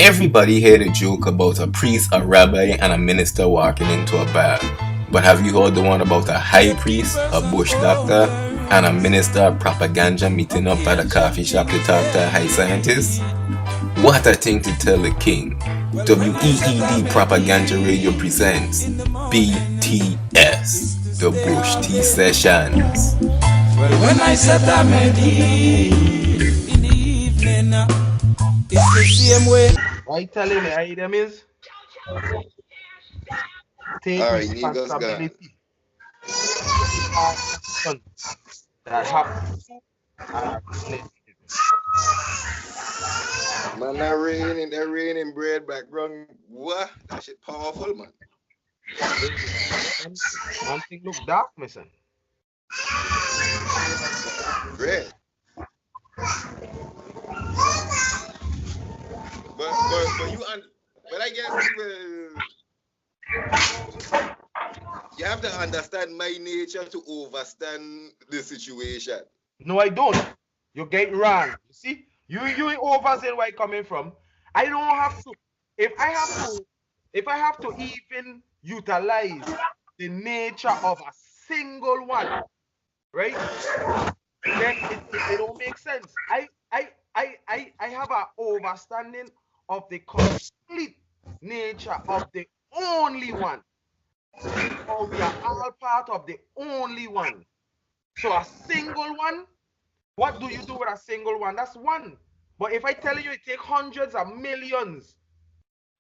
Everybody heard a joke about a priest, a rabbi, and a minister walking into a bar. But have you heard the one about a high priest, a bush doctor, and a minister of propaganda meeting up at a coffee shop to talk to a high scientist? What a thing to tell the king. WEED Propaganda Radio presents BTS, the Bush Tea Sessions. Well, when I set a melody in the evening, it's the same way. Why telling me how them is? Take responsibility. That happens to Man, that raining bread background. What? That shit powerful, man. One thing look dark, listen. Bread. But I guess you have to understand my nature to overstand the situation. No, I don't. You get wrong. You see, you ain't overstand where I coming from. I don't have to. If I have to even utilize the nature of a single one, right? Then it don't make sense. I have an understanding of the complete nature of the only one. Or we are all part of the only one. So a single one, what do you do with a single one? That's one. But if I tell you it takes hundreds of millions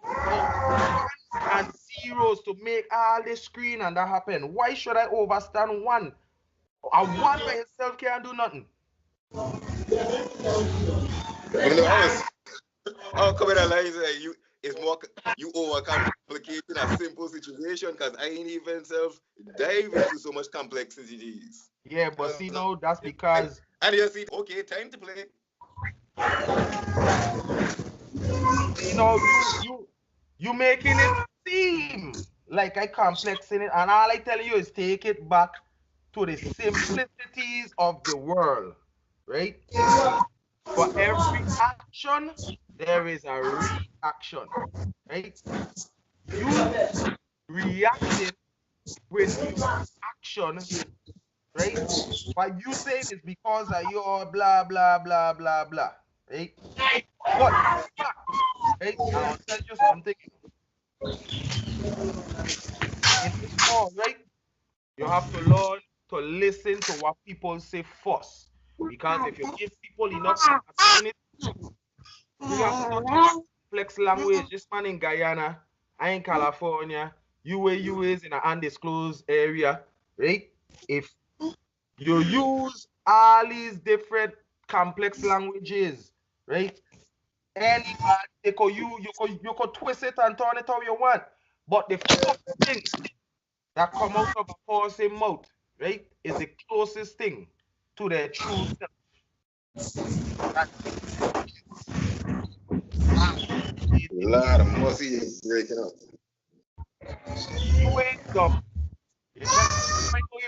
of ones and zeros to make all this screen and that happen, why should I overstand one? A one by itself can't do nothing. I'll come in and lie say you overcomplicating a simple situation because I ain't even dive into so much complexities. Yeah, but see now that's because and you see, okay, time to play. You know, you making it seem like I complexing it, and all I tell you is take it back to the simplicities of the world, right? For every action, there is a reaction, right? You reacting with your action, right? What you say is because of your blah, blah, blah, blah, blah, right? But, right, I'll tell you something. In this call, right, you have to learn to listen to what people say first. Because if you give people enough opportunity, you have to talk complex language. This man in Guyana, I in California, you is in an undisclosed area, right? If you use all these different complex languages, right? Anybody, you could twist it and turn it how you want. But the first thing that come out of a person's mouth, right, is the closest thing to their true self. A lot of musty is breaking up. You ain't dumb. You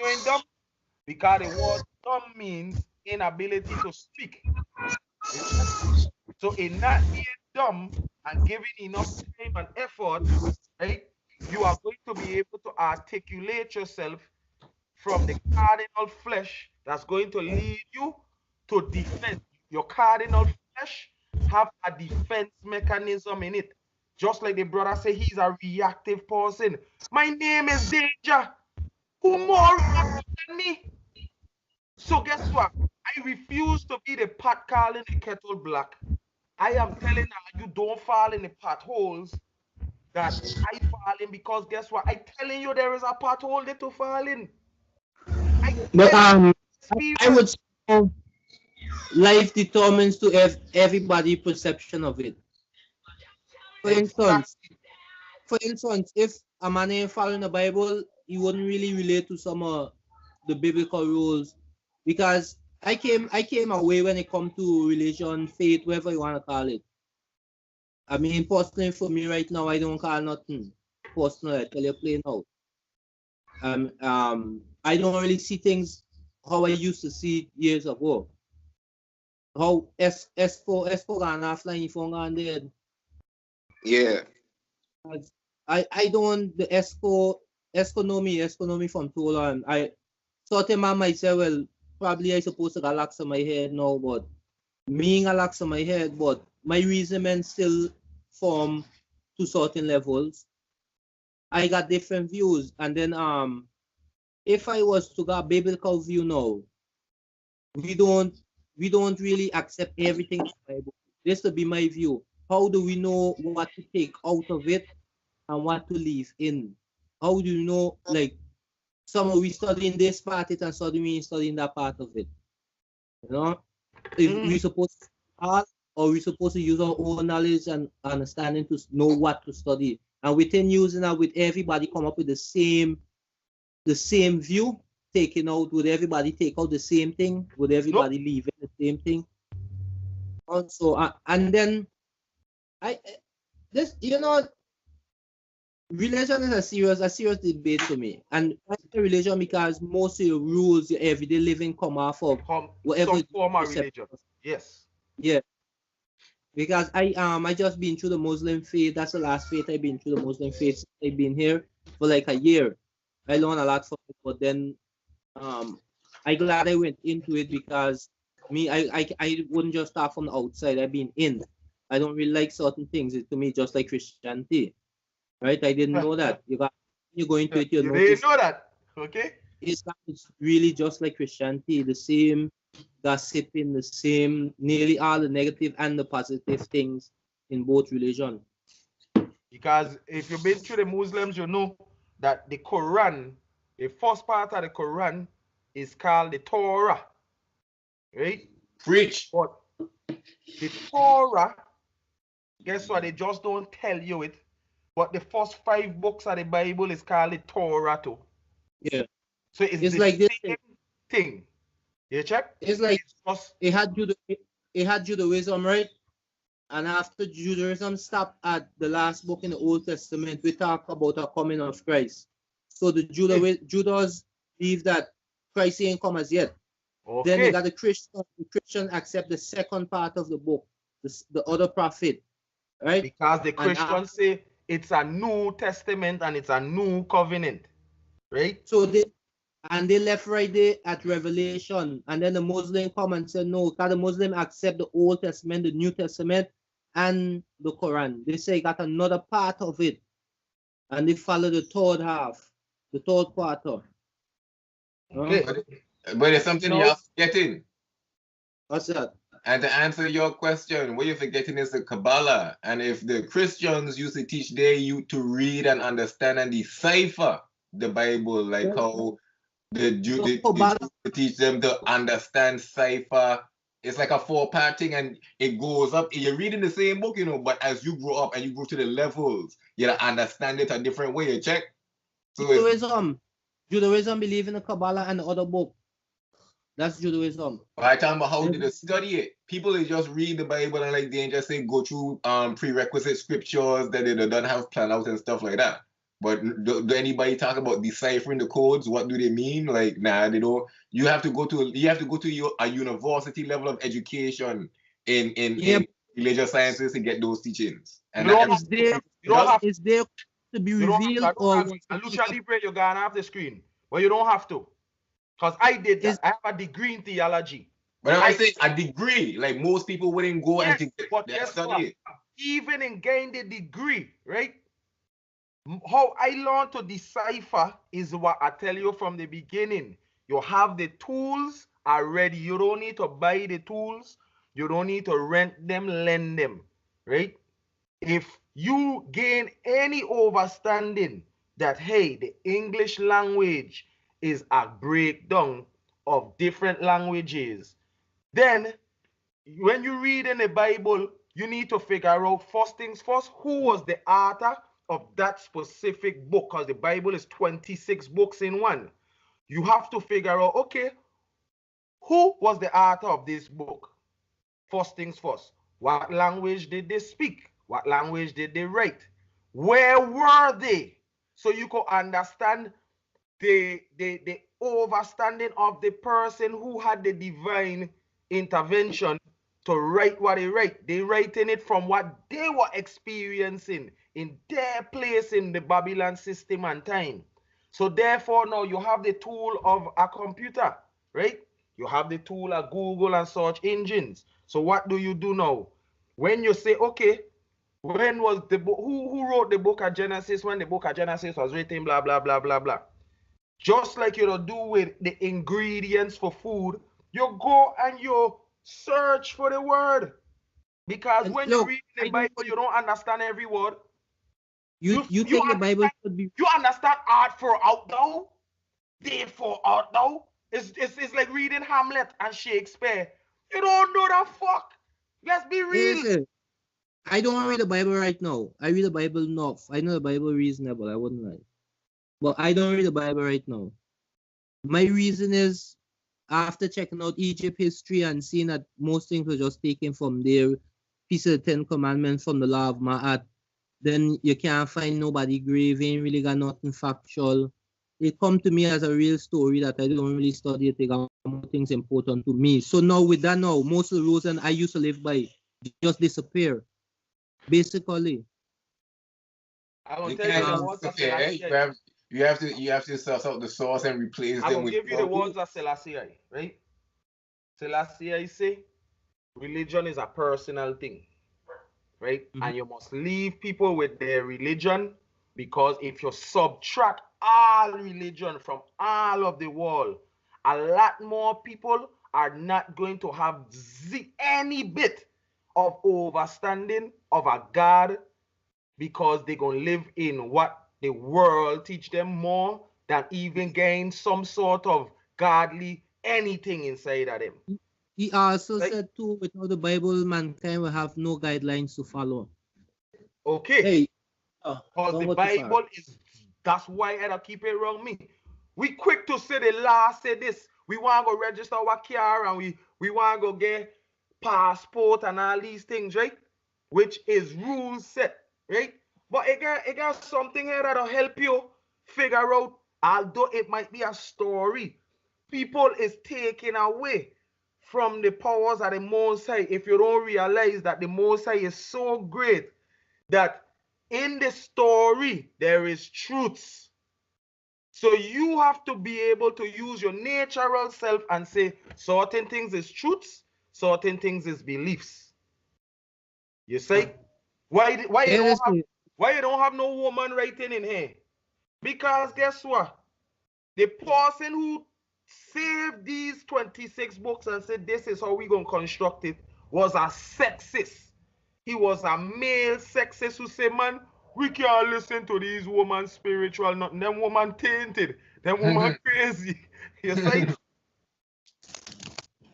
ain't dumb because the word dumb means inability to speak. So in not being dumb and giving enough time and effort, right, you are going to be able to articulate yourself from the cardinal flesh that's going to lead you to defense. Your cardinal flesh have a defense mechanism in it. Just like the brother say, he's a reactive person. My name is Danger. Who more reactive than me? So guess what? I refuse to be the pot calling the kettle black. I am telling you, you don't fall in the potholes that I fall in, because guess what? I telling you there is a pothole there to fall in. But I would say life determines to everybody perception of it. For instance, if a man ain't following the Bible, he wouldn't really relate to some of the biblical rules, because I came away when it comes to religion, faith, whatever you want to call it. I mean, personally for me right now, I don't call nothing personal. I tell you plain out. I don't really see things how I used to see years ago. How S4 and offline phone and dead. Yeah. I don't the Esco know me from too long. I thought him and myself, well, probably I supposed to relax on my head now, but me relax on my head, but my reasoning still form to certain levels. I got different views, and then if I was to get biblical view now, we don't really accept everything in the Bible. This would be my view. How do we know what to take out of it and what to leave in? How do you know, like, some of we studying this part it and studying that part of it? You know, if we supposed to ask, or we supposed to use our own knowledge and understanding to know what to study, and within using that, with everybody come up with the same view, taking out, would everybody take out the same thing? Would everybody leave it the same thing? Also, and then religion is a serious debate to me, and I say religion because most of your rules, your everyday living come off of whatever some form of religion. Yes. Yeah. Because I just been through the Muslim faith. That's the last faith I've been through, the Muslim faith. I've been here for like a year. I learned a lot from it, but then I glad I went into it because I wouldn't just start from the outside. I've been in. I don't really like certain things. It's to me just like Christianity. Right? I didn't know that. You go into it, you didn't know that. Okay. Islam is really just like Christianity, the same gossiping, the same, nearly all the negative and the positive things in both religion. Because if you've been through the Muslims, you know that the Quran, the first part of the Quran is called the Torah. Right? Preach. But the Torah, guess what? They just don't tell you it. But the first 5 books of the Bible is called the Torah too. Yeah. So it's the like this same thing. You check? It's like it had Judaism, right? And after Judaism stopped at the last book in the Old Testament, we talk about the coming of Christ. So the Judas believe that Christ ain't come as yet. Okay. Then you got the Christian accept the second part of the book, the other prophet, right? Because the Christians say it's a new testament and it's a new covenant, right? So they left right there at Revelation, and then the Muslim come and say no, because the Muslim accept the Old Testament, the New Testament, and the Quran. They say got another part of it, and they follow the third half, the third quarter. Okay. But there's something you're forgetting. What's that? And to answer your question, what you're forgetting is the Kabbalah. And if the Christians used to teach their youth to read and understand and decipher the Bible, like how the Jews teach them to understand cipher, it's like a 4-part thing, and it goes up. You're reading the same book, you know, but as you grow up and you go to the levels, you understand it a different way. You check. So Judaism believe in the Kabbalah and the other book. That's Judaism. I talking about how did they study it? People they just read the Bible and like they just say go through prerequisite scriptures that they don't have planned out and stuff like that. But do anybody talk about deciphering the codes? What do they mean? Like, nah, they don't. You have to go to a university level of education in religious sciences to get those teachings. And is there to be revealed or Lucha Libre, you're gonna have the screen. Well, you don't have to. Because I did that. I have a degree in theology. But I say a degree, like most people wouldn't go and study it. Even in getting the degree, right? How I learned to decipher is what I tell you from the beginning. You have the tools already. You don't need to buy the tools. You don't need to rent them, lend them, right? If you gain any understanding that, hey, the English language is a breakdown of different languages, then when you read in the Bible, you need to figure out, first things first, who was the author of that specific book, because the Bible is 26 books in one. You have to figure out, okay, who was the author of this book? First things first, what language did they speak? What language did they write? Where were they? So you could understand the overstanding of the person who had the divine intervention to write what they write. They writing it from what they were experiencing in their place in the Babylon system and time. So therefore now you have the tool of a computer, right? You have the tool of Google and search engines. So what do you do now? When you say, okay, when was the book, who wrote the book of Genesis, when the book of Genesis was written, blah, blah, blah, blah, blah. Just like you do with the ingredients for food, you go and you search for the word. Because when you read the Bible, you don't understand every word. You think the Bible should be... You understand art for out now? Day for art now? It's like reading Hamlet and Shakespeare. You don't know the fuck. Let's be real. Listen, I don't read the Bible right now. I read the Bible enough. I know the Bible reasonable. I wouldn't lie. But I don't read the Bible right now. My reason is, after checking out Egypt history and seeing that most things were just taken from their piece of the 10 Commandments from the law of Ma'at, then you can't find nobody grave, ain't really got nothing factual. It come to me as a real story that I don't really study it. They got more things important to me. So now with that now, most of the rules that I used to live by just disappear. Basically. I will tell you the words of Selassie. You have to suss out the source and replace them with... I will give you the words of Selassie, right? Selassie say, religion is a personal thing, right? Mm-hmm. And you must leave people with their religion, because if you subtract all religion from all of the world, a lot more people are not going to have any bit of understanding of a God, because they're going to live in what the world teach them more than even gain some sort of godly anything inside of them. He also said too, without the Bible, mankind will have no guidelines to follow. Okay. Hey, because the Bible is, that's why I don't keep it around me. We quick to say the law say this. We want to go register our car and we want to go get passport and all these things, right? Which is rules set, right? But it got something here that'll help you figure out, although it might be a story, people is taken away from the powers of the Most High if you don't realize that the Most High is so great that in the story there is truths. So you have to be able to use your natural self and say certain things is truths, certain things is beliefs. You say, why you don't have no woman writing in here? Because guess what? The person who saved these 26 books and said this is how we gonna construct it was a sexist. He was a male sexist who said, man, we can't listen to these women spiritual, nothing. Them woman tainted, them woman crazy. You see?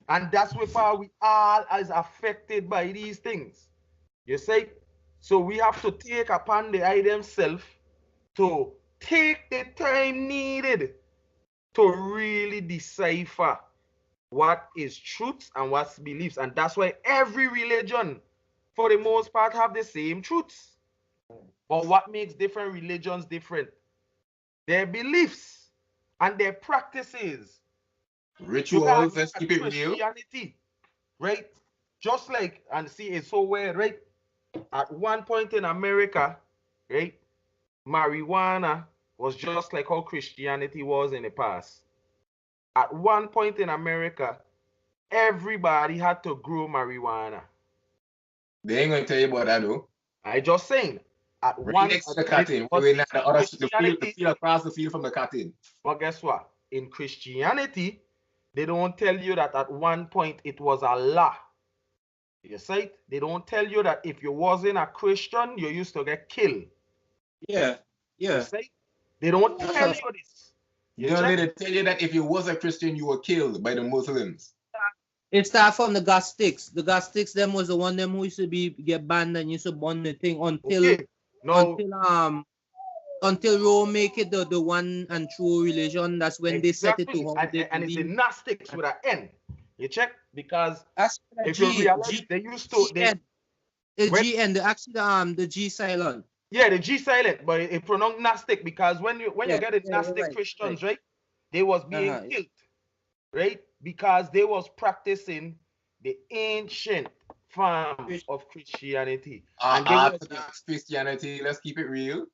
And that's why we all is affected by these things. You see? So we have to take upon the I themselves to take the time needed to really decipher what is truth and what's beliefs. And that's why every religion, for the most part, have the same truths. But what makes different religions different? Their beliefs and their practices. Rituals, let's keep it real. Christianity, right? Just like, and see, it's so weird, right? At one point in America, right, marijuana was just like how Christianity was in the past. At one point in America, everybody had to grow marijuana. They ain't gonna tell you about that though. I just saying. At right one next to the cutting, the field across the field from the cutting. But guess what? In Christianity, they don't tell you that at one point it was a law. You see? They don't tell you that if you wasn't a Christian, you used to get killed. Yeah. You see? They don't tell you this. You know, they tell you that if you was a Christian, you were killed by the Muslims. It started from the Gnostics. The Gnostics, them was the one them who used to get banned and used to burn the thing until Rome make it the one and true religion. That's when they set it to and it's the Gnostics with an N. You check? Because if you realize they used to the G silent. Yeah, the G silent, but it pronounced Gnostic because when you get the Gnostic Christians, right, they was being killed, right? Because they was practicing the ancient form of Christianity. Orthodox Christianity, let's keep it real.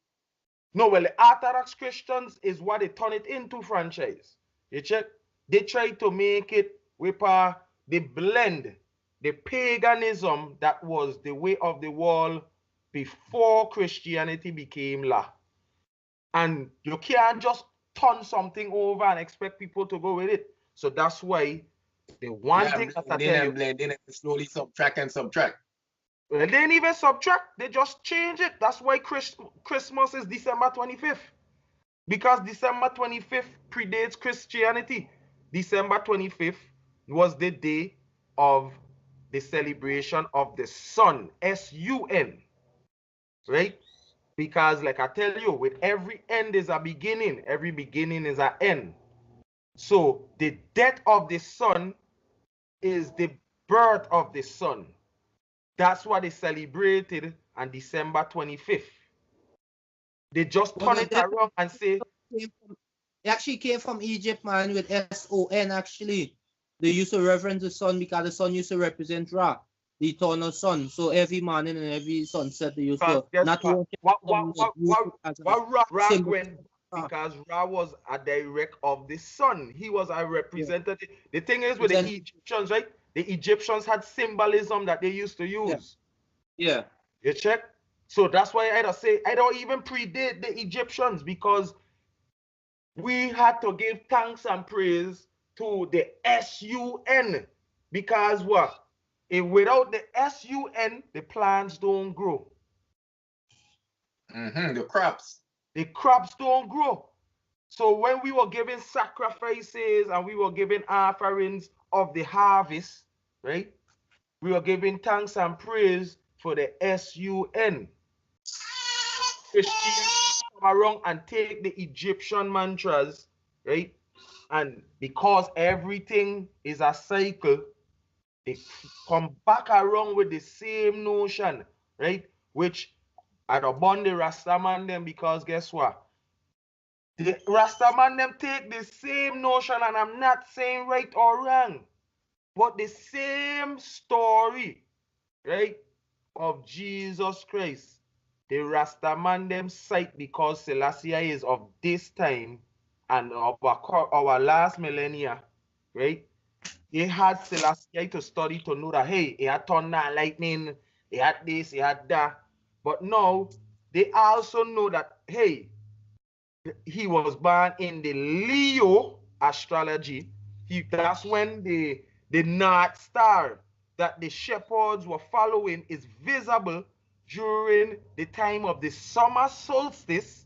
No, well, the Orthodox Christians is what they turn it into franchise. You check? They try to make it with they blend the paganism that was the way of the world before Christianity became law. And you can't just turn something over and expect people to go with it. So that's why the one thing that I tell you, blend in and slowly subtract and subtract. well, they didn't even subtract, they just change it. That's why Christmas is December 25th. Because December 25th predates Christianity. December 25th was the day of the celebration of the sun, S-U-N, right? Because like I tell you, with every end is a beginning, every beginning is an end. So the death of the sun is the birth of the sun. That's what they celebrated on December 25th. They just turn it around and say, it actually came from Egypt, man, with S-O-N, actually. They used to reverence the sun because the sun used to represent Ra, the eternal sun. So every morning and every sunset, they used to not Ra went because Ra was a direct of the sun. He was a representative. Yeah. The thing is with the Egyptians, right? The Egyptians had symbolism that they used to use. Yeah. You check? So that's why I say I don't even predate the Egyptians, because we had to give thanks and praise to the S-U-N, because what? If without the S-U-N, the plants don't grow. The crops don't grow. So when we were giving sacrifices and we were giving offerings of the harvest, right? We were giving thanks and praise for the S-U-N. Christians come around and take the Egyptian mantras, right? And because everything is a cycle, they come back around with the same notion, right? Which I don't bond the Rastaman them, because guess what? The Rastaman them take the same notion, and I'm not saying right or wrong, but the same story, right, of Jesus Christ. The Rastaman them cite because Selassie is of this time and of our last millennia, right? They had Selassie to study to know that, hey, he had thunder and lightning, he had this, he had that. But now, they also know that, hey, he was born in the Leo astrology. That's when the North Star that the shepherds were following is visible during the time of the summer solstice.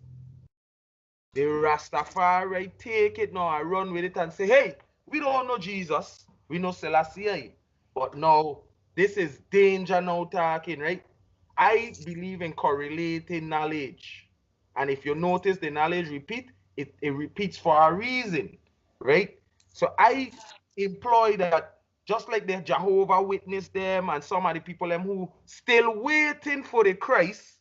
The Rastafari take it now and run with it and say, hey, we don't know Jesus, we know Selassie. But now, this is danger now talking, right? I believe in correlating knowledge. And if you notice the knowledge repeat, it repeats for a reason, right? So I employ that, just like the Jehovah Witness them and some of the people them who still waiting for the Christ,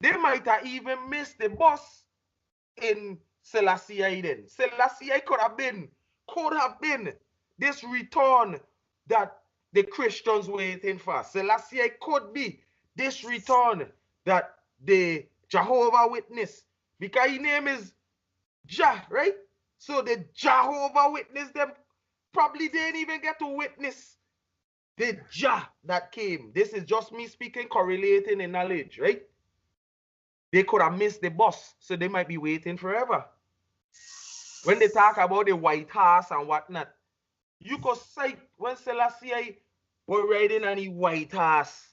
they might have even missed the bus in Selassie then. Selassie could have been this return that the Christians waiting for. Selassie could be this return that the Jehovah Witness, because his name is Jah, right? So the Jehovah Witness them probably didn't even get to witness the Jah that came. This is just me speaking, correlating in knowledge, right? They could have missed the bus, so they might be waiting forever. When they talk about the white horse and whatnot, you could cite when Selassie were riding on the white horse.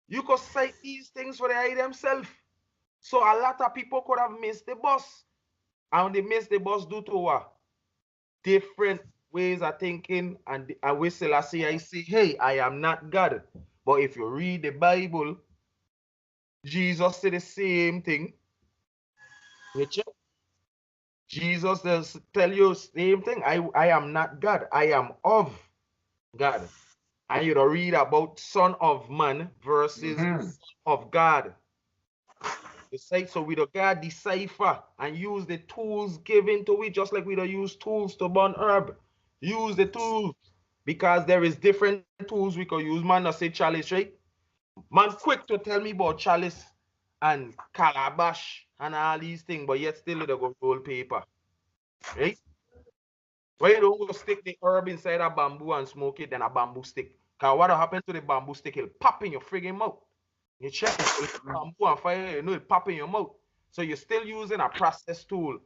You could cite these things for the eye themselves. So a lot of people could have missed the bus. And they missed the bus due to what? Different ways of thinking, and with Selassie I say, hey, I am not God. But if you read the Bible, Jesus said the same thing. Jesus does tell you the same thing. I am not God. I am of God. And you read about Son of Man versus Son of God. So we do God decipher and use the tools given to it, just like we do use tools to burn herb. Use the tools. because there is different tools we could use. Man, not say chalice, right? Man, quick to tell me about chalice and calabash and all these things, but yet still they go roll paper, right? Why you don't go stick the herb inside a bamboo and smoke it, then a bamboo stick? Because what happens to the bamboo stick? It'll pop in your friggin' mouth. You check it, bamboo and fire, you know it pop in your mouth. So you're still using a process tool,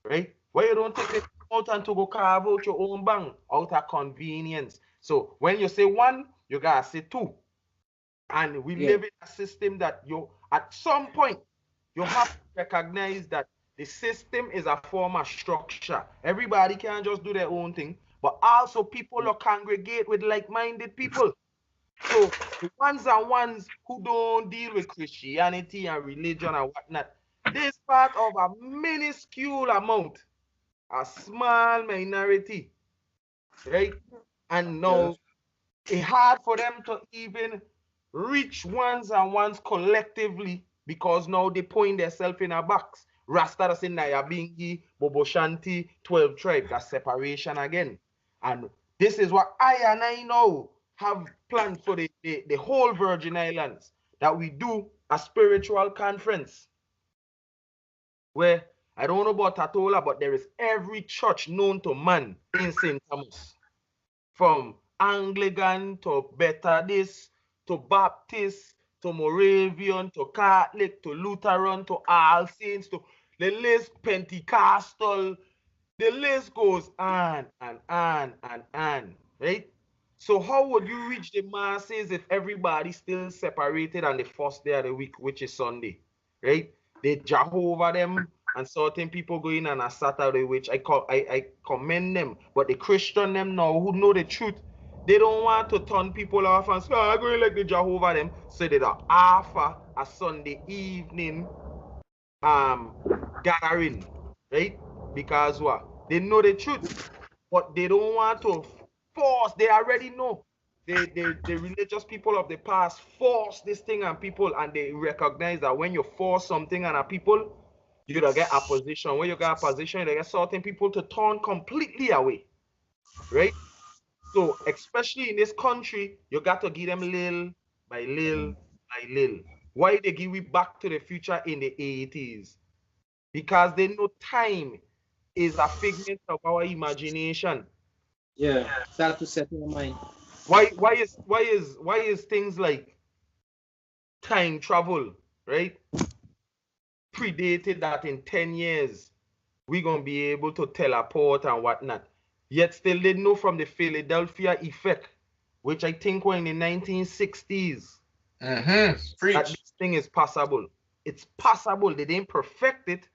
right? Why you don't take it out and to go carve out your own bang out of convenience? So when you say one, you gotta say two. And we live in a system that you, at some point, you have to recognize that the system is a form of structure. Everybody can't just do their own thing, but also people will congregate with like-minded people. So the ones who don't deal with Christianity and religion and whatnot, this part of a minuscule amount, a small minority, right? And now it's hard for them to even reach ones collectively because now they point themselves in a box. Rasta say Nyabingi, Bobo Shanti, 12 tribes, that's separation again. And this is what I know have planned for the whole Virgin Islands, that we do a spiritual conference where, I don't know about Tatola, but there is every church known to man in St. Thomas. From Anglican to Methodist to Baptist to Moravian to Catholic to Lutheran to All Saints to the list, Pentecostal, the list goes on and on and on, right? So how would you reach the masses if everybody's still separated on the first day of the week, which is Sunday, right? They Jehovah them and certain people going on a Saturday, which I commend them. But the Christian them now who know the truth, they don't want to turn people off and say, oh, I'm going like the Jehovah them. So they don't offer a Sunday evening gathering, right? Because what? They know the truth, but they don't want to force. They already know. The religious people of the past force this thing on people, and they recognize that when you force something on a people, you don't get opposition. When you get opposition, you get certain people to turn completely away, right? So especially in this country, you got to give them little by little by little. Why they give it Back to the Future in the 80s? Because they know time is a figment of our imagination. Yeah, start to set your mind. Why is things like time travel, right, predated that in 10 years we're gonna be able to teleport and whatnot? Yet still they know from the Philadelphia effect, which I think were in the 1960s, that this thing is possible. It's possible. They didn't perfect it,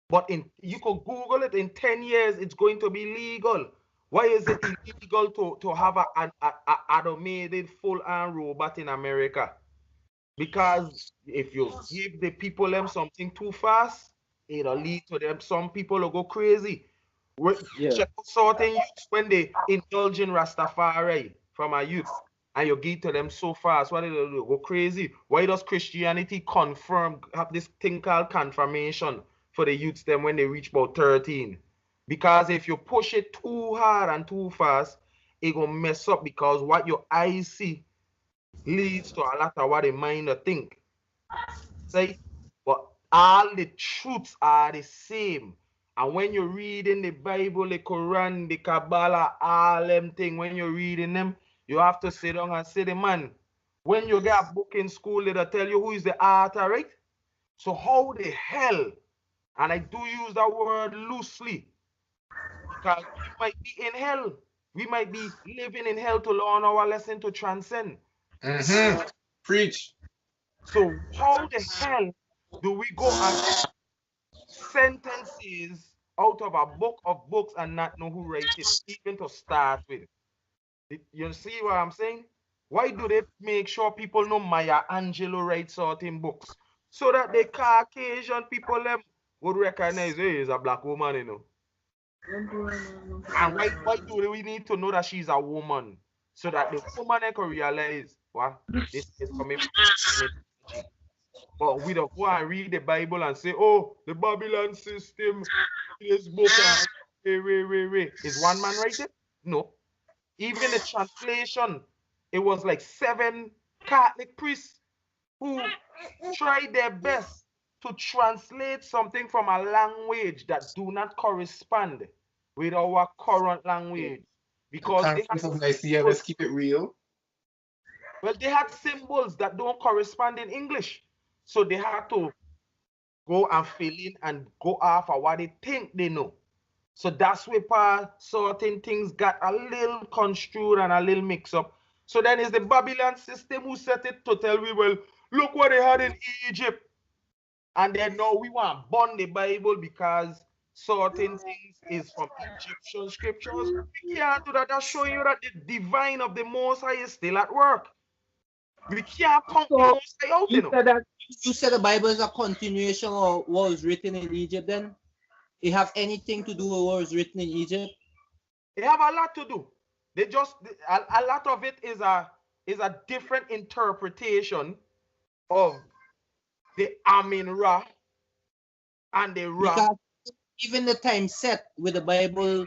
but you could Google it. In 10 years, it's going to be legal. Why is it illegal to have an automated full-arm robot in America? Because if you give the people them something too fast, it'll lead to them. Some people will go crazy. Check out certain youths when they indulge in Rastafari from a youth, and you give to them so fast, what do? Go crazy. Why does Christianity have this thing called confirmation for the youths them when they reach about 13? Because if you push it too hard and too fast, it gonna mess up, because what your eyes see leads to a lot of what the mind think. Say, but all the truths are the same. And when you're reading the Bible, the Quran, the Kabbalah, all them things, when you're reading them, you have to sit down and say, man, when you get a book in school, they'll tell you who is the author, right? So how the hell, and I do use that word loosely, because we might be in hell. We might be living in hell to learn our lesson to transcend. Preach. So how the hell do we go and sentences out of a book of books and not know who writes it, even to start with? You see what I'm saying? Why do they make sure people know Maya Angelou writes certain books? So that the Caucasian people them would recognize, hey, is a black woman, you know. And why do we need to know that she's a woman? So that the woman can realize, what, this is coming from the. But we don't go and read the Bible and say, oh, the Babylon system, this book, is one man write it? No. Even the translation, it was like 7 Catholic priests who tried their best to translate something from a language that do not correspond with our current language, because they had Conference of Nicaea, let's keep it real. well, they had symbols that don't correspond in English, so they had to go and fill in and go off of what they think they know. So that's where certain things got a little construed and a little mixed up. So then it's the Babylon system who set it to tell we, well, look what they had in Egypt. And then now we want to burn the Bible because certain things is from Egyptian scriptures. We can't do that. That's showing you that the divine of the Most High is still at work. We can't count the Most High out, you know. You said the Bible is a continuation of what was written in Egypt then? It have anything to do with what was written in Egypt? It have a lot to do. They just a lot of it is a different interpretation of the Amin Ra and the Ra. Because even the time set with the Bible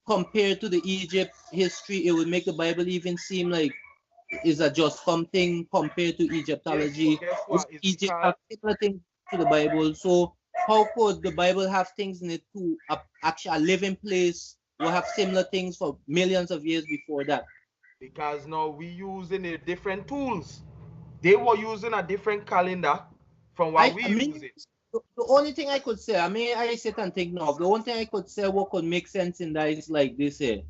compared to the Egypt history, it would make the Bible even seem like is a just something compared to Egyptology. Yes, Egypt have similar things to the Bible. So how could the Bible have things in it to actually a living place will have similar things for millions of years before that? Because now we using a different tools. They were using a different calendar from what we use it. The only thing I could say, I sit and think now, the only thing I could say what could make sense in that is like this here.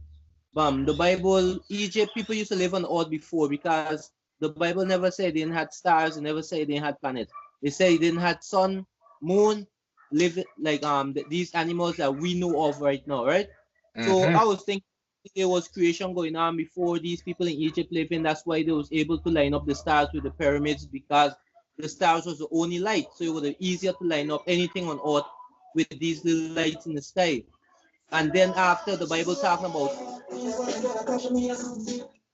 The Bible, Egypt, people used to live on Earth before because the Bible never said they didn't have stars, it never said they didn't have planets. They say they didn't have sun, moon, live like these animals that we know of right now, right? So I was thinking there was creation going on before these people in Egypt living. That's why they was able to line up the stars with the pyramids, because the stars was the only light. So it was easier to line up anything on Earth with these little lights in the sky. And then after the Bible talking about,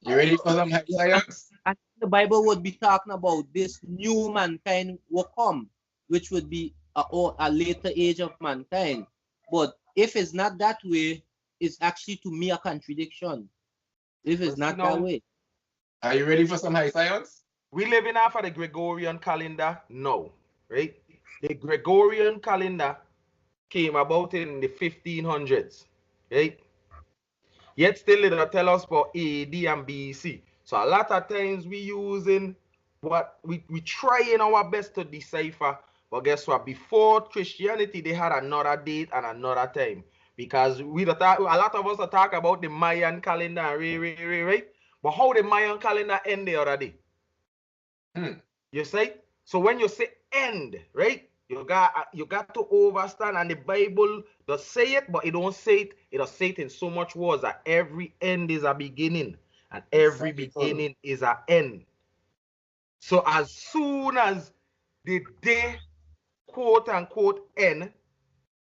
you ready for some science? And the Bible would be talking about this new mankind will come, which would be a later age of mankind. But if it's not that way, it's actually to me a contradiction. If it's not that way. Are you ready for some high science? We living off of the Gregorian calendar? No, right? The Gregorian calendar came about in the 1500s, right? Yet still it'll tell us about AD and BC. So a lot of times we using what we trying our best to decipher, but guess what? Before Christianity, they had another date and another time, because a lot of us are talk about the Mayan calendar, right? But how the Mayan calendar end the other day? You say? So when you say end, right? You got to understand, and the Bible does say it, but it don't say it. It does say it in so much words that every end is a beginning, and every beginning is an end. So as soon as the day, quote unquote, end,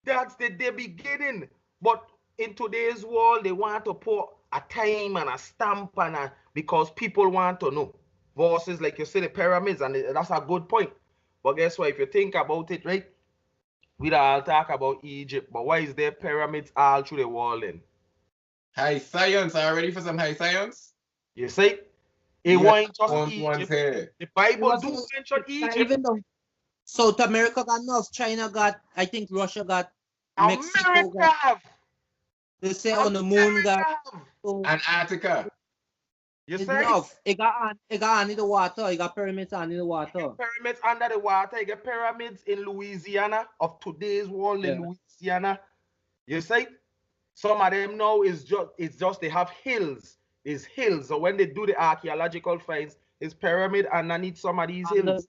that's the day beginning. But in today's world, they want to put a time and a stamp and because people want to know. Versus, like you say, the pyramids, and that's a good point. But guess what? If you think about it, right? We all talk about Egypt, but why is there pyramids all through the world then? High science. Are you ready for some high science? You see? It wasn't just Egypt. Here. The Bible do mention Egypt. Even though South America got enough, China got, I think Russia got, Mexico America got. have. They say on the moon got. So Antarctica. You say? Enough. It got under the water. It got pyramids under the water. Pyramids under the water. You get pyramids in Louisiana, of today's world in Louisiana. You see? Some of them now it's just they have hills. It's hills. So when they do the archaeological finds, it's pyramid underneath some of these hills.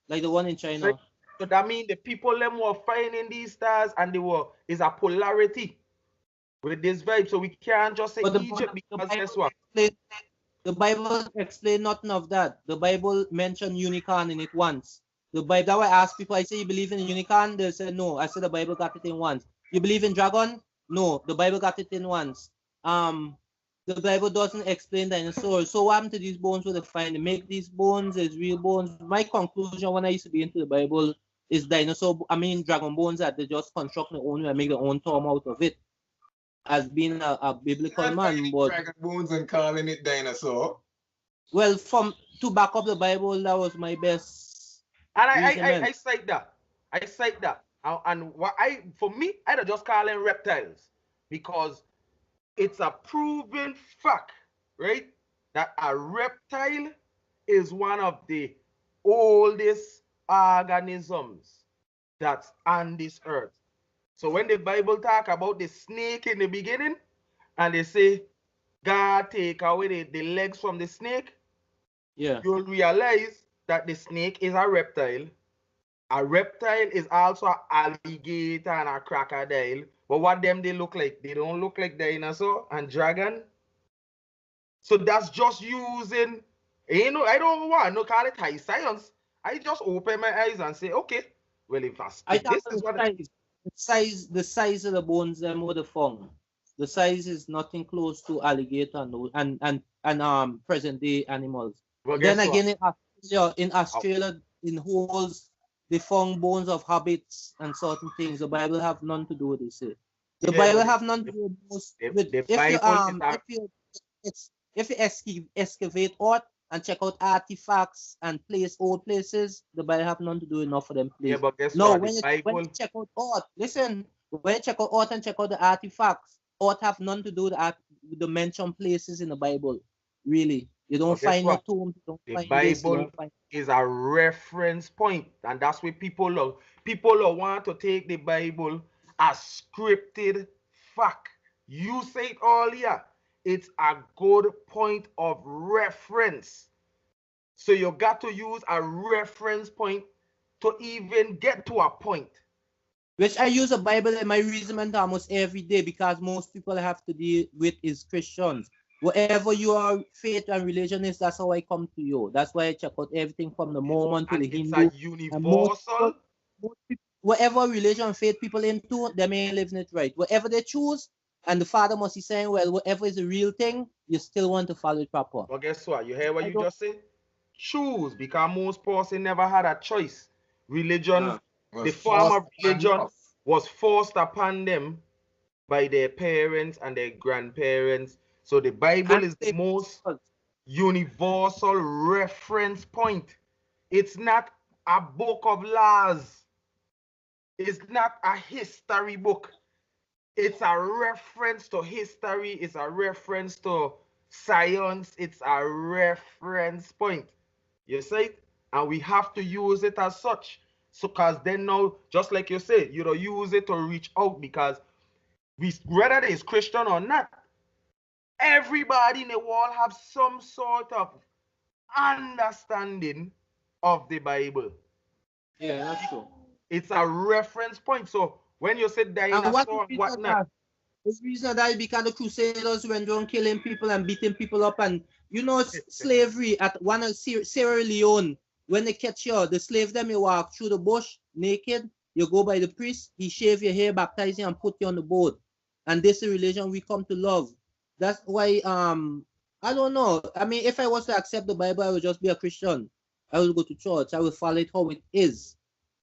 Like the one in China. So that means the people them were finding these stars, and is a polarity with this vibe. So we can't just say Egypt, because guess what? The Bible explain nothing of that. The Bible mentioned unicorn in it once. The Bible, that why I ask people, I say, you believe in a unicorn? They say no. I said the Bible got it in once. You believe in dragon? No, the Bible got it in once. The Bible doesn't explain dinosaurs. So what happened to these bones? Where they find? They make these bones as real bones. My conclusion when I used to be into the Bible is dragon bones that they just construct their own and make their own tomb out of it. as being a biblical Not man, finding but dragon bones and calling it dinosaur. well, to back up the Bible, that was my best And reasoning. I cite that. I cite that. And what for me, I'd just call them reptiles because it's a proven fact, right? That a reptile is one of the oldest organisms that's on this earth. So when the Bible talk about the snake in the beginning, and they say God take away the legs from the snake, Yeah. you'll realize that the snake is a reptile. A reptile is also an alligator and a crocodile. But what them they look like? They don't look like dinosaur and dragon. So that's just using, I don't want to call it high science. I just open my eyes and say, okay, well, I if this thought is what the size of the bones them would have found. The size is nothing close to alligator and present day animals. well, Then guess what? again in Australia in holes they found bones of hobbits and certain things. The Bible have none to do with this. The Yeah, Bible but have none to do with the if you Bible is if you excavate art and check out artifacts and old places, the Bible have none to do enough for them yeah, places. but guess No, what? when The you Bible, check out art, listen, when you check out art and check out the artifacts, art have none to do with the mentioned places in the Bible. Really. You don't but guess find no what? tombs, you don't The find this, you Bible don't find is a reference point, and that's where people want to take the Bible as scripted fact. You say it earlier. It's a good point of reference. So you got to use a reference point to even get to a point. which I use a Bible in my reasoning almost every day because most people have to deal with is Christians. Whatever your faith and religion is, that's how I come to you. That's why I check out everything from the Mormon to And the it's Hindu. a And universal. most people, whatever religion and faith people into, they may living it right. Whatever they choose, and the Father must be saying, well, whatever is the real thing, you still want to follow it proper. But guess what? You hear what I you don't. just said? Choose, because most person never had a choice. Religion, the form of religion was forced upon them by their parents and their grandparents. So the Bible And is the most universal reference point. It's not a book of laws. It's not a history book. It's a reference to history. It's a reference to science. It's a reference point. You see? And we have to use it as such. So, because then now, just like you say, you know, use it to reach out because whether it's Christian or not, everybody in the world have some sort of understanding of the Bible. Yeah, that's true. It's a reference point. So when you say And dinosaur and whatnot, the reason that because the Crusaders went around killing people and beating people up, and you know slavery at one of Sierra Leone, when they catch you, the slave them you walk through the bush naked, you go by the priest, he shave your hair, baptize you, and put you on the boat. And this is the religion we come to love. That's why I don't know. I mean, if I was to accept the Bible, I would just be a Christian. I would go to church. I would follow it how it is,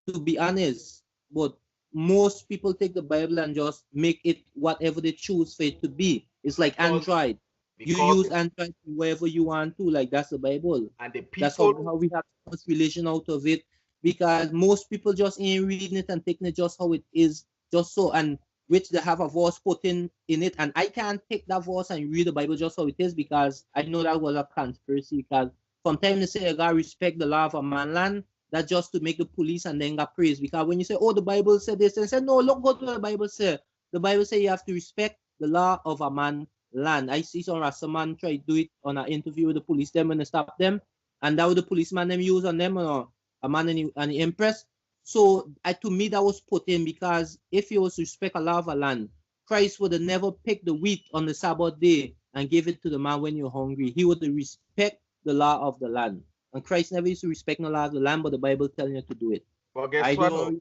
to be honest. But most people take the Bible and just make it whatever they choose for it to be. It's like Android. You use Android wherever you want to. Like that's the Bible. And the people, that's how we have so much relation out of it. Because most people just ain't reading it and taking it just how it is, just so, and which they have a verse put in it. And I can't take that verse and read the Bible just how it is because I know that was a conspiracy. Because sometimes they say you gotta respect the law of a man land. That just to make the police and then got praise. Because when you say, oh, the Bible said this, and say, no, look what the Bible said. The Bible says you have to respect the law of a man land. I see some Rastaman try to do it on an interview with the police them when they stop them. And that was the policeman them use on them, a man and the empress. So to me, that was put in because if you was to respect a law of a land, Christ would have never picked the wheat on the Sabbath day and give it to the man when you're hungry. He would respect the law of the land. And Christ never used to respect no law of the land, but the Bible telling you to do it. But guess what?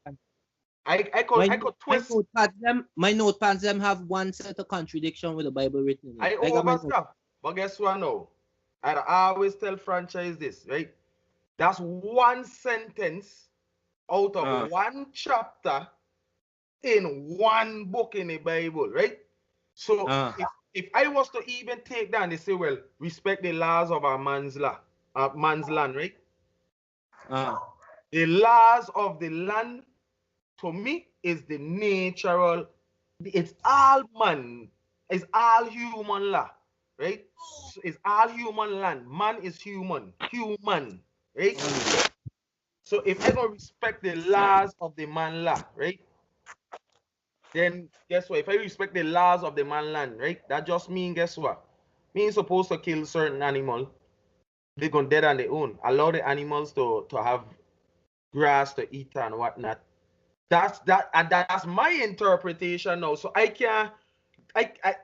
I could twist. My notepads them have one set of contradiction with the Bible written in it. I over stuff. But guess what now? I always tell franchise this, right? That's one sentence out of one chapter in one book in the Bible, right? So if I was to even take that and they say, well, respect the laws of a man's land, right? The laws of the land, to me, is the natural, it's all man, it's all human law, right? So it's all human land. Man is human, right? So if I don't respect the laws of the man law, right? Then guess what? If I respect the laws of the man land, right? That just means, guess what? Me ain't supposed to kill certain animal. They're gonna dead on their own. Allow the animals to have grass to eat and whatnot. That's my interpretation now. So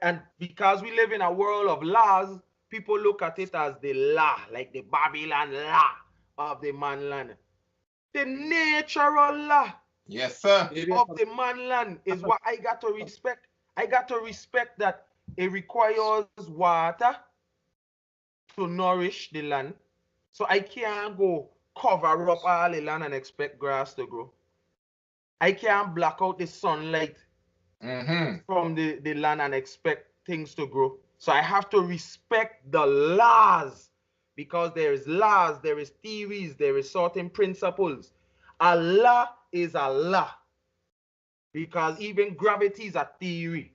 and because we live in a world of laws, people look at it as the law, like the Babylon law of the man land. The natural law, yes, sir, of the man land is what I got to respect. I got to respect that it requires water to nourish the land. So I can't go cover up all the land and expect grass to grow. I can't block out the sunlight from the land and expect things to grow. So I have to respect the laws, because there is laws, there is theories, there is certain principles. Allah is Allah, because even gravity is a theory.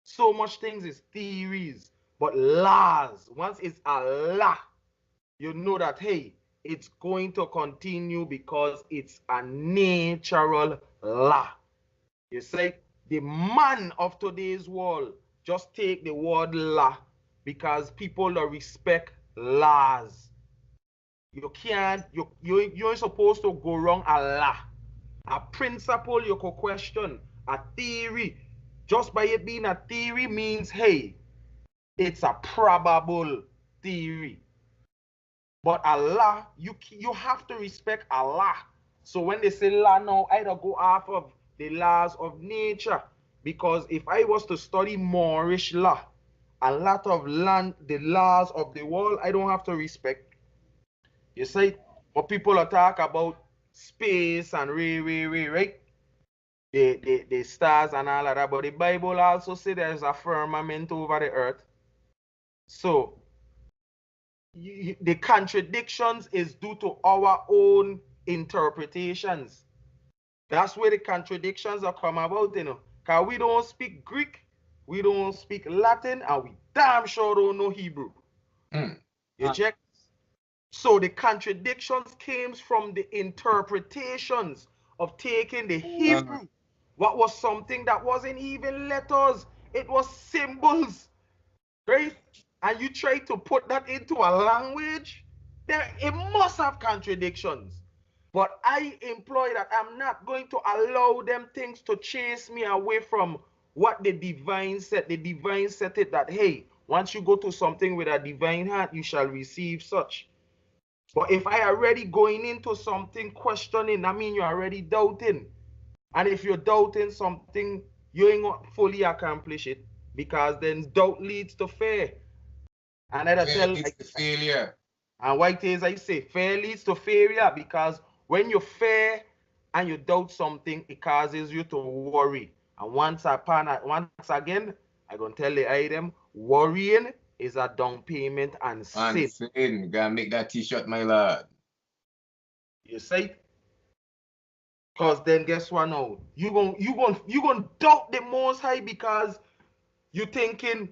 So much things is theories, but laws, once it's Allah, you know that, hey, it's going to continue because it's a natural law. You say the man of today's world just take the word law because people don't respect laws. You can't, you're supposed to go wrong a law. A principle you could question. A theory, just by it being a theory means, hey, it's a probable theory. But Allah, you have to respect Allah. So when they say law now, I don't go off of the laws of nature. Because if I was to study Moorish law, a lot of the laws of the world, I don't have to respect. You see, but people are talk about space and right? The stars and all of that. But the Bible also says there's a firmament over the earth. So the contradictions is due to our own interpretations. That's where the contradictions are come about, you know. Because we don't speak Greek, we don't speak Latin, and we damn sure don't know Hebrew. You check? So the contradictions came from the interpretations of taking the Hebrew. What was something that wasn't even letters, it was symbols, right? And you try to put that into a language, it must have contradictions. But I employ that I'm not going to allow them things to chase me away from what the divine said. The divine said it that, hey, once you go to something with a divine heart, you shall receive such. But if I already going into something questioning, I mean you're already doubting. And if you're doubting something, you ain't going to fully accomplish it, because then doubt leads to fear. And I tell leads to failure. And white is I say fear leads to failure, because when you fear and you doubt something, it causes you to worry. And once again, I'm gonna tell the item, worrying is a down payment and sin. Sin. Gotta make that t-shirt, my lad. You see? Because then guess what now? You gonna doubt the Most High because you thinking,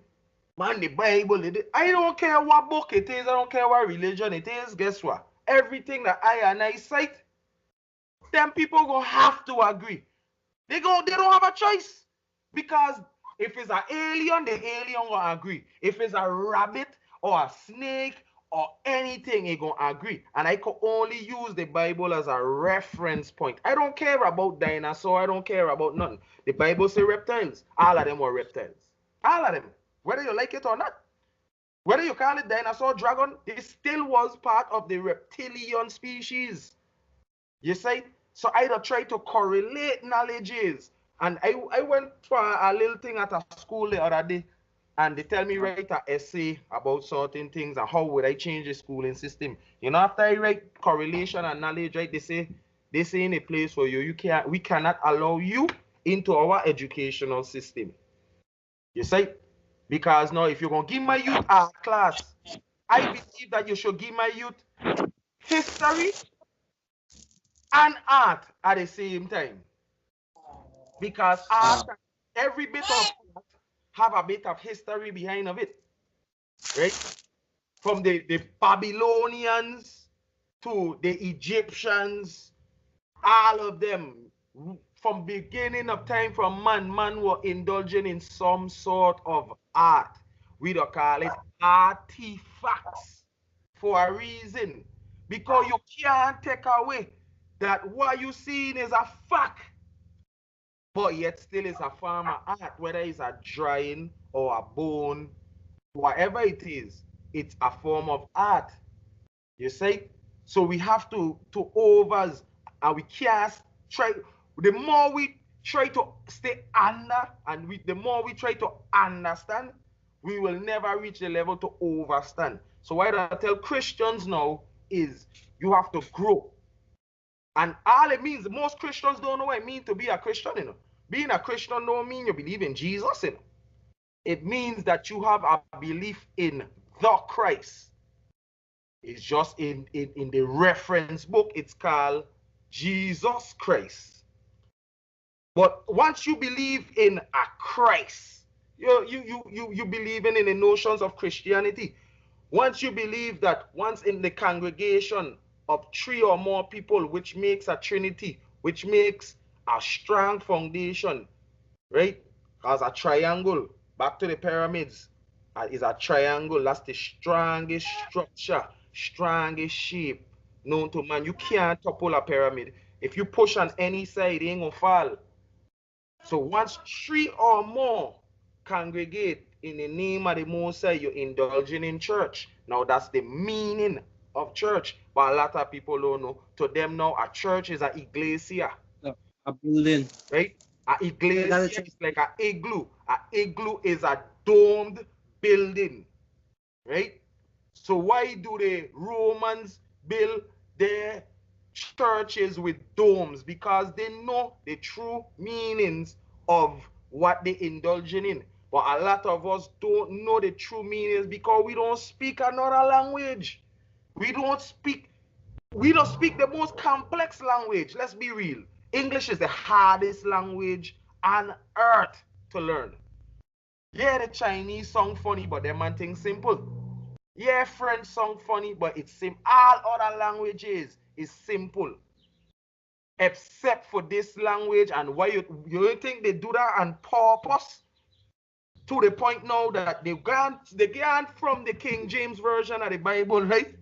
man, the Bible, I don't care what book it is, I don't care what religion it is, guess what? Everything that I cite, them people gonna have to agree. They don't have a choice. Because if it's an alien, the alien gonna agree. If it's a rabbit or a snake or anything, it gonna agree. And I could only use the Bible as a reference point. I don't care about dinosaur, I don't care about nothing. The Bible say reptiles. All of them were reptiles. All of them. Whether you like it or not. Whether you call it dinosaur, dragon, it still was part of the reptilian species. You see? So I try to correlate knowledges. And I went for a little thing at a school the other day, and they tell me write an essay about certain things and how would I change the schooling system. You know, after I write correlation and knowledge, right, they say in a place for you, we cannot allow you into our educational system. You see? Because now if you're gonna give my youth art class, I believe that you should give my youth history and art at the same time. Because art, every bit of art have a bit of history behind of it. Right? From the Babylonians to the Egyptians, all of them, from beginning of time, from man were indulging in some sort of art. We don't call it artifacts for a reason. Because you can't take away that what you seeing is a fact, but yet still is a form of art, whether it's a drawing or a bone, whatever it is, it's a form of art. You see? So we have to overs, and we can't try. The more we try to stay under, and the more we try to understand, we will never reach the level to overstand. So what I tell Christians now is you have to grow. And all it means, most Christians don't know what it means to be a Christian, you know. Being a Christian don't mean you believe in Jesus, you know. It means that you have a belief in the Christ. It's just in the reference book, it's called Jesus Christ. But once you believe in a Christ, you believing in the notions of Christianity. Once you believe that once in the congregation of 3 or more people, which makes a trinity, which makes a strong foundation, right? As a triangle, back to the pyramids, is a triangle. That's the strongest structure, strongest shape known to man. You can't topple a pyramid. If you push on any side, it ain't gonna fall. So once 3 or more congregate in the name of the Most High, you're indulging in church. Now that's the meaning of church, but a lot of people don't know. To them now, a church is an iglesia. A building. Right? A iglesia is like an igloo. An igloo is a domed building. Right? So why do the Romans build their churches with domes? Because they know the true meanings of what they indulging in. But a lot of us don't know the true meanings because we don't speak another language. We don't speak the most complex language. Let's be real. English is the hardest language on earth to learn. Yeah, the Chinese song funny, but them man think simple. Yeah, French song funny, but it's simple. All other languages is simple. Except for this language, and why you think they do that on purpose? To the point now that they gone from the King James Version of the Bible, right,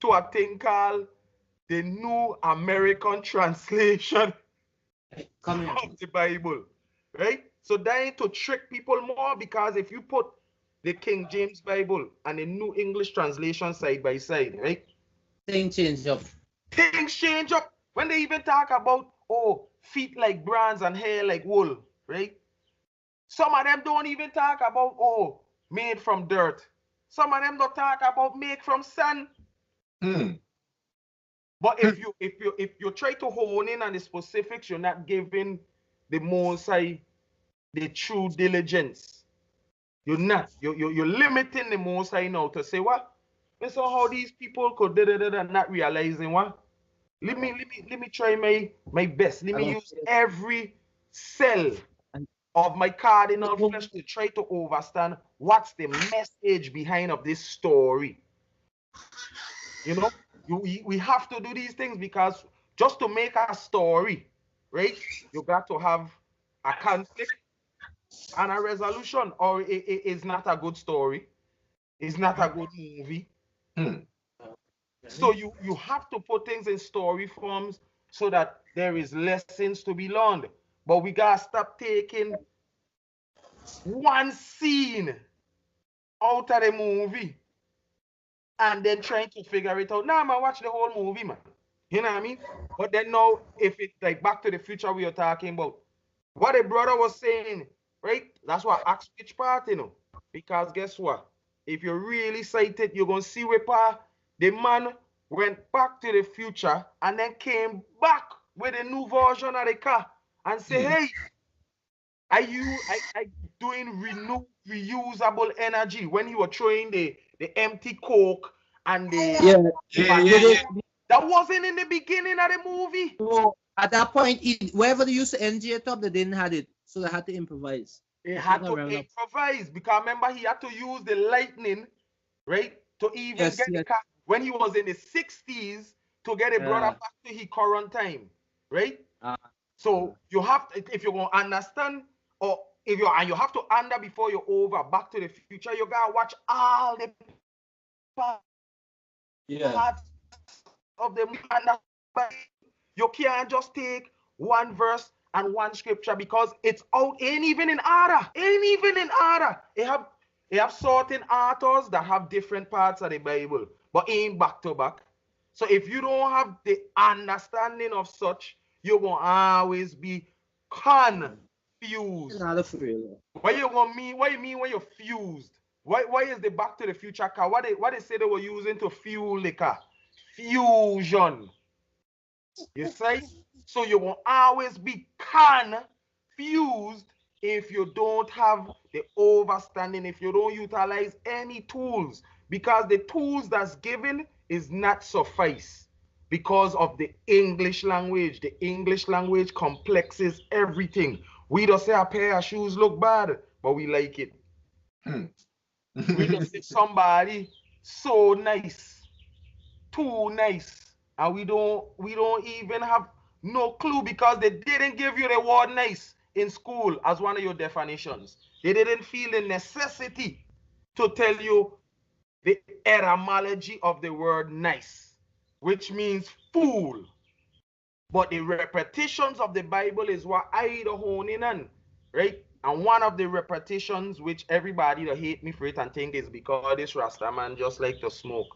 to a thing called the New American Translation of the Bible, right? So they to trick people more, because if you put the King James Bible and the New English Translation side by side, right? Things change up. Things change up. When they even talk about, oh, feet like bronze and hair like wool, right? Some of them don't even talk about, oh, made from dirt. Some of them don't talk about made from sand. But if you try to hone in on the specifics, you're not giving the Most High the true diligence. You're not. You're limiting the Most High now to say what? And so how these people could not realizing what? Let me try my best. Let me use every cell of my cardinal flesh to try to understand what's the message behind of this story. You know, we have to do these things, because just to make a story, right, you got to have a conflict and a resolution, or it is not a good story. It's not a good movie. So you have to put things in story forms so that there is lessons to be learned. But we gotta stop taking one scene out of the movie and then trying to figure it out. Nah, man, watch the whole movie, man. You know what I mean? But then now, if it's like Back to the Future we are talking about, what the brother was saying, right? That's why I asked which part, you know. Because guess what? If you're really sighted, you're going to see where the man went back to the future and then came back with a new version of the car and say, hey, doing reusable energy when he was throwing the empty Coke and the that wasn't in the beginning of the movie. So at that point, wherever they used to energy it up, they didn't have it, so they had to improvise. He had to improvise because remember he had to use the lightning, right, to even get the car when he was in the 60s to get it brought up back to his current time, right? So you have to, if you want to understand, or if you and you have to under before you're over Back to the Future, you gotta watch all the parts of the movie. You can't just take one verse and one scripture because it's out, ain't even in order. They have certain authors that have different parts of the Bible, but ain't back to back. So if you don't have the understanding of such, you're gonna always be confused. What you mean when you're fused? Why is the Back to the Future car? What they say they were using to fuel the car? Fusion. You see? So you will always be confused if you don't have the understanding, if you don't utilize any tools, because the tools that's given is not suffice because of the English language. The English language complexes everything. We don't say a pair of shoes look bad, but we like it. We don't say somebody so nice, too nice. And we don't even have no clue because they didn't give you the word nice in school as one of your definitions. They didn't feel the necessity to tell you the etymology of the word nice, which means fool. But the repetitions of the Bible is what I the honing on, right? And one of the repetitions which everybody that hate me for it and think is because this Rasta man just like to smoke.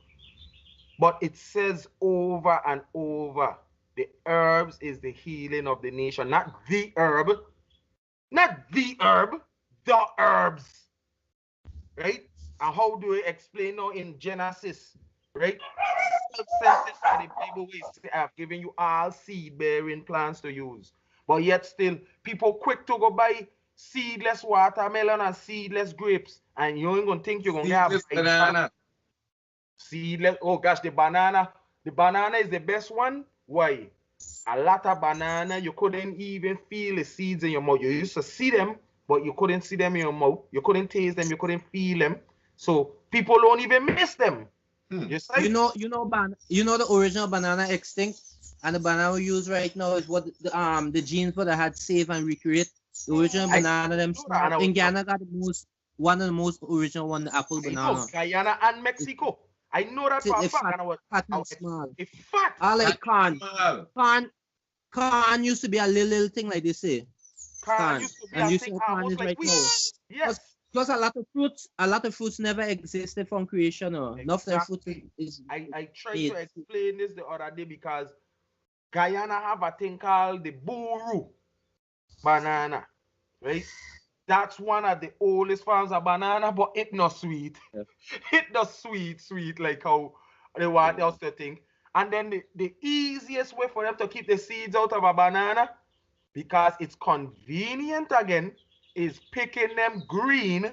But it says over and over, the herbs is the healing of the nation. Not the herb. Not the herb. The herbs. Right? And how do we explain now in Genesis? Right? The Bible ways I've given you all seed-bearing plants to use. But yet still, people quick to go buy seedless watermelon and seedless grapes. And you ain't going to think you're going to have banana. Seedless. Oh gosh, the banana is the best one. Why? A lot of banana, you couldn't even feel the seeds in your mouth. You used to see them, but you couldn't see them in your mouth. You couldn't taste them. You couldn't feel them. So people don't even miss them. You know the original banana extinct, and the banana we use right now is what the genes for that had save and recreate. The original banana them in Ghana got one of the most original one, the apple banana. Guyana and Mexico. I know that for a fact. It's fat. I like corn. Corn used to be a little thing like this, eh? Corn used to be a thing almost like wheat. Yes. Plus a lot of fruits never existed from creation. Enough of fruits is I tried to explain this the other day because Guyana have a thing called the buru banana, right? That's one of the oldest forms of banana, but it's not sweet. Yeah. It's not sweet like how they want us to think. And then the easiest way for them to keep the seeds out of a banana, because it's convenient again, is picking them green,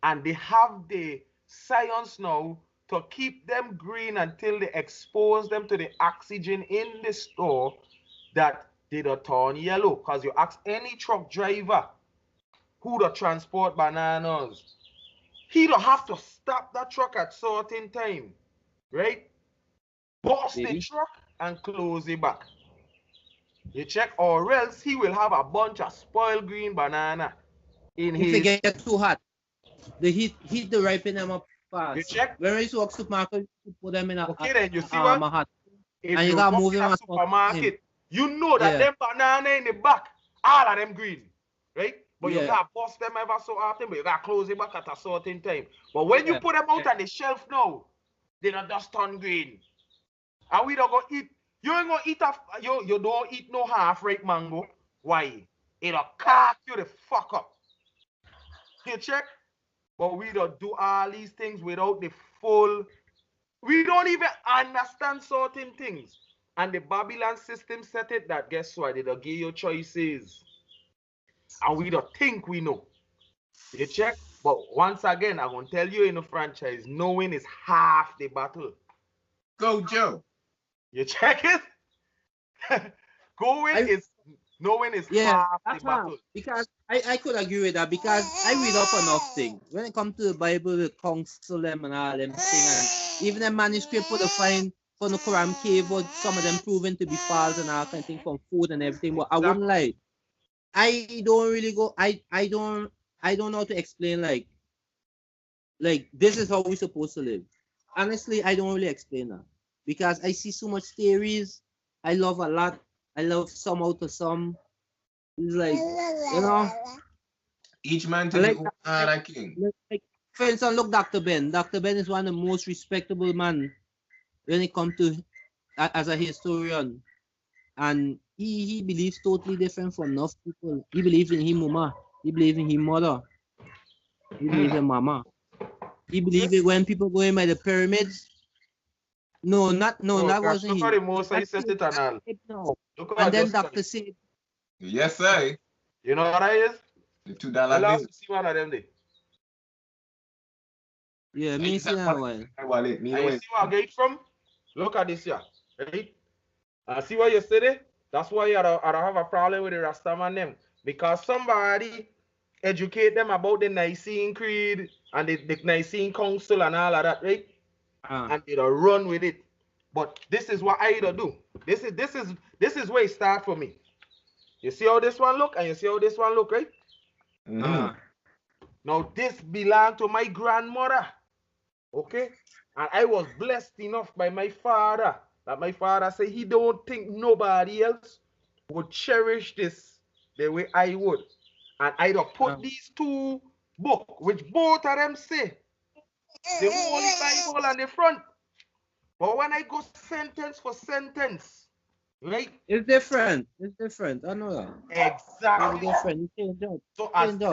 and they have the science now to keep them green until they expose them to the oxygen in the store that they don't turn yellow. Because you ask any truck driver who to transport bananas, he don't have to stop that truck at certain time, right? Bust the truck and close it back. You check, or else he will have a bunch of spoiled green banana in his. If it gets too hot, the heat the ripen them up fast. You check. When I used to walk supermarket, you put them in a then you see what? Hot. If and you gotta move them to supermarket, you know that them banana in the back, all of them green, right? But you gotta bust them ever so often, but you gotta close it back at a certain time. But when you put them out on the shelf now, they don't just turn green. And we don't go eat. You ain't gonna eat you don't eat no half-ripe mango. Why? It'll cark you the fuck up. You check? But we don't do all these things without the full. We don't even understand certain things. And the Babylon system set it that guess what? They don't give you choices. And we don't think we know. You check? But once again, I'm going to tell you in the franchise, knowing is half the battle. Go, Joe. You check it? Knowing is Yeah, half the that's how. battle. Because I could agree with that because I read up enough things. When it comes to the Bible, the council them and all them things, and even the manuscript would find from the Quran cave, but some of them proven to be false and all kind of thing from food and everything. But I wouldn't lie. I don't really go. I don't know how to explain like this is how we're supposed to live. Honestly, I don't really explain that because I see so much theories. I love a lot. I love some out of some. It's like, you know. Each man to like the own king. Like, for instance, look, Dr. Ben. Dr. Ben is one of the most respectable man when it comes to as a historian. And he believes totally different from enough people. He believes in his mama. He believes in his mother. He believes in mama. He believes it when people go in by the pyramids. That wasn't him. Look at the most I said it and all. No. Look And then Dr. said, Yes, sir. you know what that is? The $2 I'll bill. see one of them there. yeah, me see that one. Wallet, me And know you it. see where I get it from? Look at this here. Right? And see what you said there? That's why I don't have a problem with the Rastaman them. Because somebody educate them about the Nicene Creed and the Nicene Council and all of that, right? And they don't run with it. But this is what I don't do. This is where it starts for me. You see how this one look and you see how this one look, right? Now this belonged to my grandmother. Okay? And I was blessed enough by my father that my father said he don't think nobody else would cherish this the way I would. And I'd have put these two books, which both of them say the Holy Bible on the front. But when I go sentence for sentence, right? It's different. I know that. Exactly. It's different. It change up. So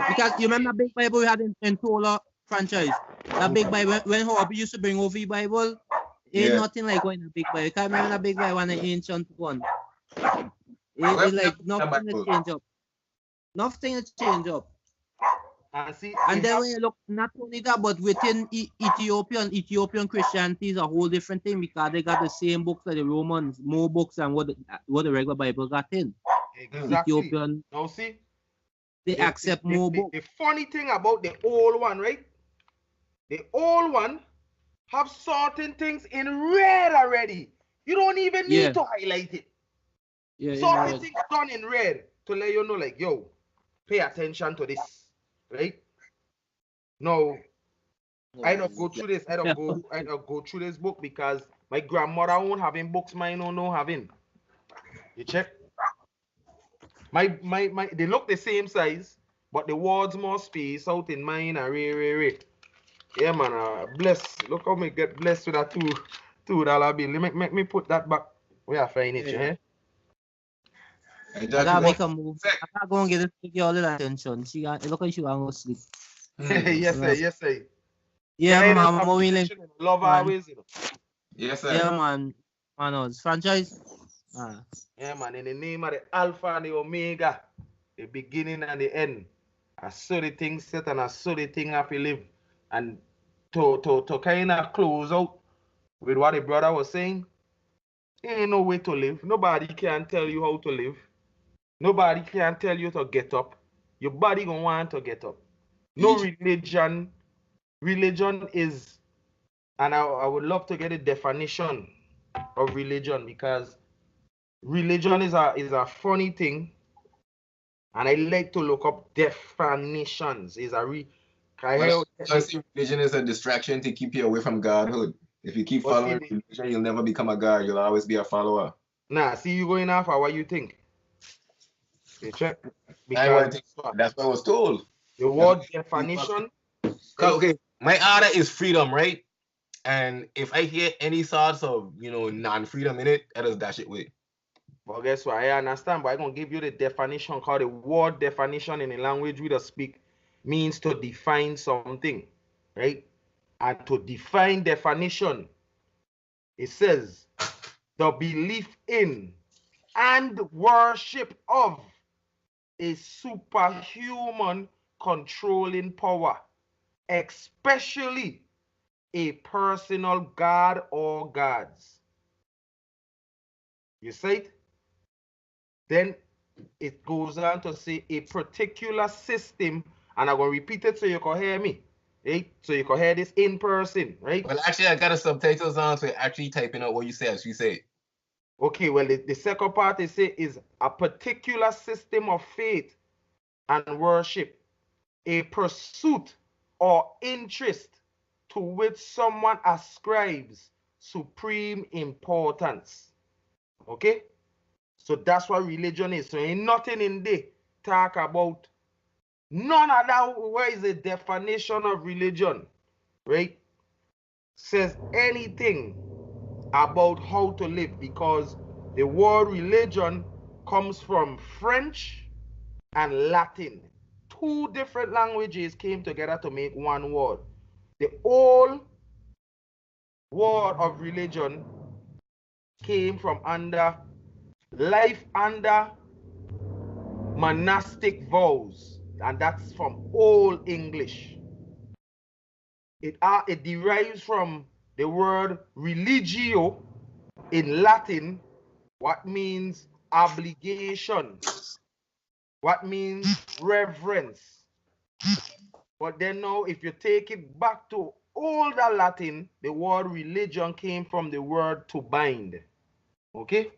Because you remember that big Bible we had in Tola franchise? That big Bible, when Hobby used to bring over the Bible, ain't nothing like going a big Bible. You can't remember that big Bible and the ancient one. It's like nothing to change up. Nothing to change up. And then when you look, not only that, but within Ethiopian Christianity is a whole different thing because they got the same books as the Romans, more books than what the regular Bible got in. Exactly. Ethiopian, now see, they accept more books. The funny thing about the old one, right? The old one have certain things in red already. You don't even need to highlight it. Certain things done in red to let you know, like, yo, pay attention to this. Right? No, I don't go through this. I don't go through this book because my grandmother won't having books, mine don't know having. You check? My they look the same size, but the words more space out in mine and yeah, man, bless. Look how me get blessed with that $2 bill. Make me put that back where I find it, yeah. I gotta make a move. I gotta go and get this to get all the attention. Look like she wanna sleep. Yes, sir. Yeah, man. Love always, you know. Yes, sir. Yeah, man. It's franchise. Yeah, man. In the name of the Alpha and the Omega, the beginning and the end. I saw the thing set and I saw the thing have to live. And to kind of close out with what the brother was saying, ain't no way to live. Nobody can tell you how to live. Nobody can tell you to get up. Your body gonna want to get up. No religion. Religion is, and I would love to get a definition of religion because religion is a funny thing, and I like to look up definitions. Religion is a distraction to keep you away from godhood. If you keep following religion, you'll never become a god. You'll always be a follower. Nah, see you going off what you think. You check. Because that's what I was told. The word definition. Okay, my order is freedom, right? And if I hear any sorts of, non-freedom in it, I just dash it away. Well, guess what? I understand, but I'm going to give you the definition called the word definition in the language we just speak means to define something, right? And to define definition, it says the belief in and worship of a superhuman controlling power, especially a personal god or gods. You see it? Then it goes on to say a particular system, and I'm going to repeat it so you can hear me. Right? So you can hear this in person, right? Well, actually, I got the subtitles on, so actually typing out what you say as you say it. Okay, well, the second part they say is a particular system of faith and worship, a pursuit or interest to which someone ascribes supreme importance. Okay? So that's what religion is. So ain't nothing in there talk about none of that. What is the definition of religion? Right? Says anything about how to live, because the word religion comes from French and Latin. Two different languages came together to make one word. The old word of religion came from under life under monastic vows, and that's from Old English. It derives from the word religio in Latin, what means obligation, what means reverence. But then now, if you take it back to older Latin, the word religion came from the word to bind. Okay?